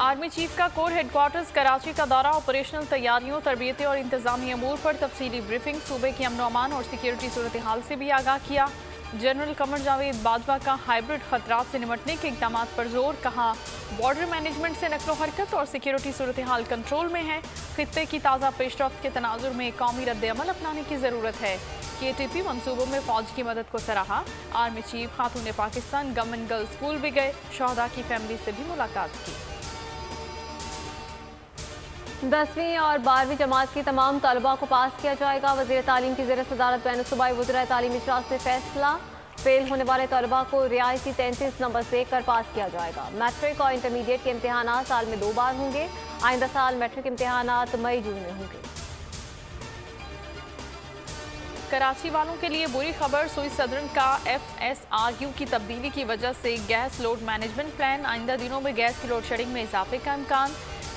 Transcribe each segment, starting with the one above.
Army chief का core headquarters Karachi का दौरा, ऑपरेशनल तैयारियों, तरबियती और इंतजामी अमूर पर तफसीली ब्रीफिंग, सूबे की अमन अमान और सिक्योरिटी सूरत हाल से भी आगाह किया। जनरल कमर जावेद बाजवा का हाइब्रिड खतरात से निपटने के इकदाम पर जोर, कहा बॉर्डर मैनेजमेंट से नकलो हरकत और सिक्योरिटी सूरत हाल कंट्रोल में है। खित्ते की ताज़ा पेशरफ्त के तनाजुर में कौमी रद्द अमल अपनाने की ज़रूरत है। KTP मंसूबों में फौज की मदद को सराहा। आर्मी चीफ खातून पाकिस्तान गवर्नमेंट गर्ल्स स्कूल भी गए, शहदा की फैमिली से भी मुलाकात की। 10वीं और 12वीं जमात की तमाम तलबा को पास किया जाएगा। वज़ीर तालीम की ज़ेर सदारत बैन सूबाई वज़ीर तालीम इजलास में फैसला, फेल होने वाले तलबा को रियायती 33 नंबर से कर पास किया जाएगा। मैट्रिक और इंटरमीडिएट के इम्तहान साल में 2 बार होंगे। आइंदा साल मैट्रिक इम्तहान मई जून में होंगे। कराची वालों के लिए बुरी खबर, सुई सदरन का FSRU की तब्दीली की वजह से गैस लोड मैनेजमेंट प्लान, आइंदा दिनों में गैस की लोड शेडिंग में इजाफे का इम्कान।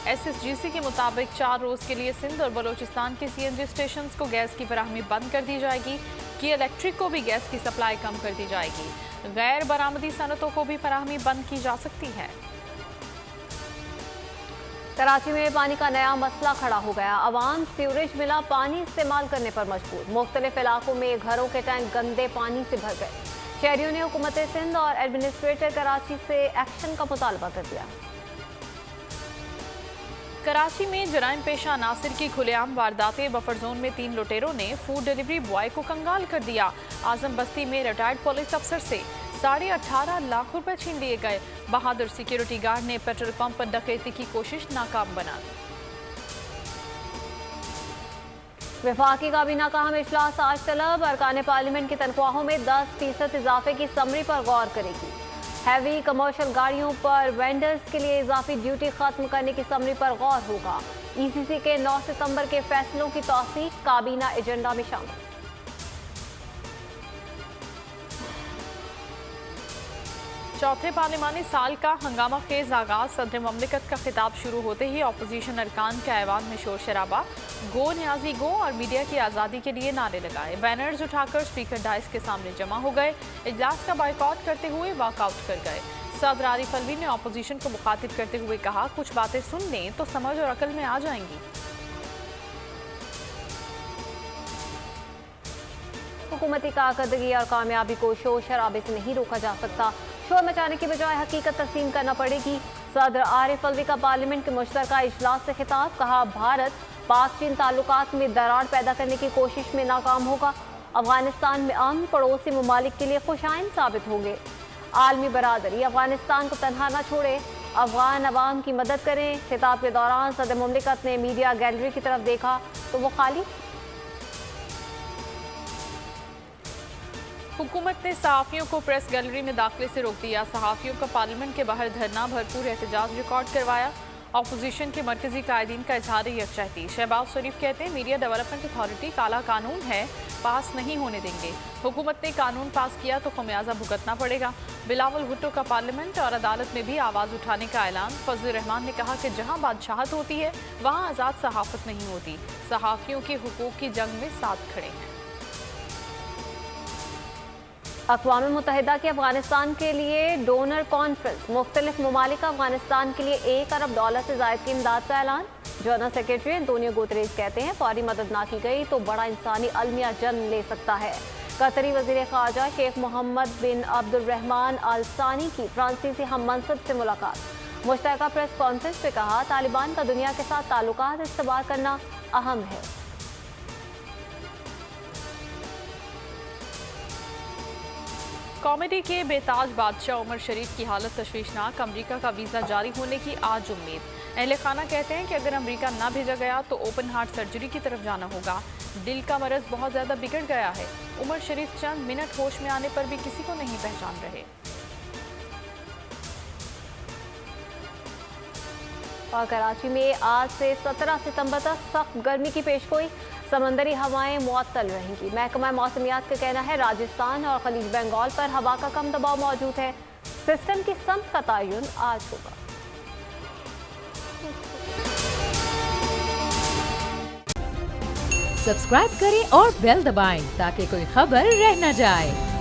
SSGC के मुताबिक 4 रोज़ के लिए सिंध और बलोचिस्तान के CNG स्टेशन को गैस की फराहमी बंद कर दी जाएगी। कि इलेक्ट्रिक को भी गैस की सप्लाई कम कर दी जाएगी। गैर बरामदी सनतों को भी फराहमी बंद की जा सकती है। कराची में पानी का नया मसला खड़ा हो गया। अवाम सीवरेज मिला पानी इस्तेमाल करने पर मजबूर। मुख्तलिफ इलाकों में घरों के टैंक गंदे पानी से भर गए। शहरियों ने हुकूमत सिंध और एडमिनिस्ट्रेटर कराची से एक्शन का मुतालबा कर दिया। कराची में जराइम पेशा नासिर की खुलेआम वारदातें, बफर जोन में 3 लुटेरों ने फूड डिलीवरी बॉय को कंगाल कर दिया। आजम बस्ती में रिटायर्ड पुलिस अफसर से 18.5 लाख रुपए छीन लिए गए। बहादुर सिक्योरिटी गार्ड ने पेट्रोल पंप पर डकैती की कोशिश नाकाम बना दी। वफाकी काबीना का हम इजलास आज तलब, अरकान पार्लियामेंट की तनख्वाहों में 10% इजाफे की समरी पर गौर करेगी। हैवी कमर्शियल गाड़ियों पर वेंडर्स के लिए इजाफी ड्यूटी खत्म करने की समरी पर गौर होगा। ECC के 9 सितंबर के फैसलों की तौसीक काबीना एजेंडा में शामिल। चौथे पार्लिमानी साल का हंगामा खेज आगाज, सदर ममलिकत का खिताब शुरू होते ही अपोजिशन अरकान के ऐवान में शोर शराबा, गो न्याजी गो और मीडिया की आज़ादी के लिए नारे लगाए। बैनर्स उठाकर स्पीकर डाइस के सामने जमा हो गए। इजलास का बायकॉट करते हुए वॉकआउट कर गए। सदर आरिफ अलवी ने अपोजिशन को मुखातिब करते हुए कहा, कुछ बातें सुन लें तो समझ और अकल में आ जाएंगी। हुकूमती कारकर्दगी और कामयाबी को शोर शराबे से नहीं रोका जा सकता। शोर मचाने की बजाय हकीकत तस्लीम करना पड़ेगी। सदर आरिफ अलवी का पार्लियामेंट के मुश्तरका इजलास से खिताब, कहा भारत पाक चीन ताल्लुकात में दरार पैदा करने की कोशिश में नाकाम होगा। अफगानिस्तान में अमन पड़ोसी ममालिक के लिए खुशाइन साबित होंगे। आलमी बरादरी अफगानिस्तान को तनहा न छोड़े, अफगान अवाम की मदद करें। खिताब के दौरान सदर मुमलिकत ने मीडिया गैलरी की तरफ देखा तो वो खाली। हुकूमत ने सहाफ़ियों को प्रेस गैलरी में दाखिले से रोक दिया। सहाफ़ियों का पार्लियामेंट के बाहर धरना, भरपूर एहतजाज रिकॉर्ड करवाया। अपोजिशन के मरकजी कायदीन का इजहार यकजहती। शहबाज शरीफ कहते हैं, मीडिया डेवलपमेंट अथॉरिटी काला कानून है, पास नहीं होने देंगे। हुकूमत ने कानून पास किया तो खमियाजा भुगतना पड़ेगा। बिलावल भुट्टो का पार्लियामेंट और अदालत में भी आवाज़ उठाने का ऐलान। फजल रहमान ने कहा कि जहां बादशाहत होती है वहां आज़ाद सहाफ़त नहीं होती। सहाफ़ियों के हुकूक की जंग में साथ खड़े हैं। अक़वाम मुत्तहिदा की अफगानिस्तान के लिए डोनर कॉन्फ्रेंस, मुख्तलिफ ममालिक अफगानिस्तान के लिए $1 अरब से ज़ायद की इमदाद का ऐलान। जनरल सेक्रेटरी एंटोनियो गुतरेज कहते हैं, फौरी मदद ना की गई तो बड़ा इंसानी अलमिया जन्म ले सकता है। कतरी वज़ीर ख़ारजा शेख मोहम्मद बिन अब्दुर्रहमान अल सानी की फ्रांसीसी हम मनसब से मुलाकात। मुश्तरका प्रेस कॉन्फ्रेंस में कहा, तालिबान का दुनिया के साथ ताल्लुकात इस्तेमाल करना अहम है। कॉमेडी के बेताज बादशाह उमर शरीफ की हालत तशवीशनाक, अमरीका का वीज़ा जारी होने की आज उम्मीद। अहले खाना कहते हैं कि अगर अमरीका ना भेजा गया तो ओपन हार्ट सर्जरी की तरफ जाना होगा। दिल का मरज बहुत ज़्यादा बिगड़ गया है। उमर शरीफ चंद मिनट होश में आने पर भी किसी को नहीं पहचान रहे। और कराची में आज से 17 सितंबर तक सख्त गर्मी की पेशगोई, समंदरी हवाएं मुअत्तल रहेंगी। महकमा मौसमियात का कहना है, राजस्थान और खलीज बंगाल पर हवा का कम दबाव मौजूद है। सिस्टम की समत का तयन आज होगा। सब्सक्राइब करें और बेल दबाएं ताकि कोई खबर रह न जाए।